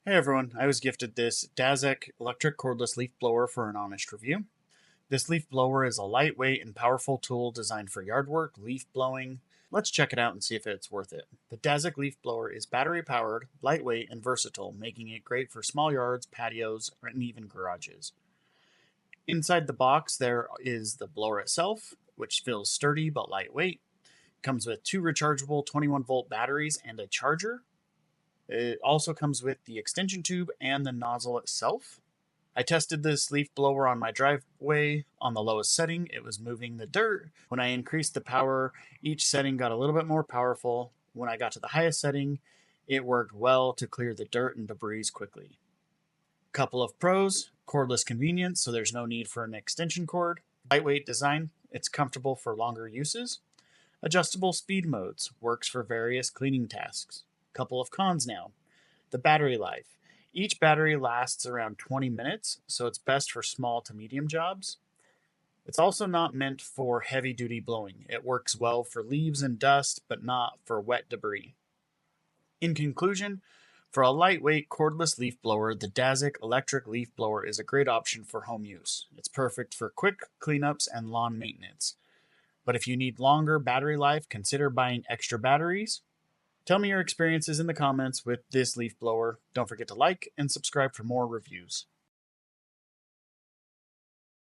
Hey everyone, I was gifted this DAZECK electric cordless leaf blower for an honest review. This leaf blower is a lightweight and powerful tool designed for yard work, leaf blowing. Let's check it out and see if it's worth it. The DAZECK leaf blower is battery powered, lightweight, and versatile, making it great for small yards, patios, and even garages. Inside the box there is the blower itself, which feels sturdy but lightweight. Comes with two rechargeable 21-volt batteries and a charger. It also comes with the extension tube and the nozzle itself. I tested this leaf blower on my driveway on the lowest setting. It was moving the dirt. When I increased the power, each setting got a little bit more powerful. When I got to the highest setting, it worked well to clear the dirt and debris quickly. Couple of pros: cordless convenience, so there's no need for an extension cord. Lightweight design, it's comfortable for longer uses. Adjustable speed modes, works for various cleaning tasks. Couple of cons now. The battery life. Each battery lasts around 20 minutes, so it's best for small to medium jobs. It's also not meant for heavy duty blowing. It works well for leaves and dust, but not for wet debris. In conclusion, for a lightweight cordless leaf blower, the DAZECK electric leaf blower is a great option for home use. It's perfect for quick cleanups and lawn maintenance. But if you need longer battery life, consider buying extra batteries. Tell me your experiences in the comments with this leaf blower. Don't forget to like and subscribe for more reviews.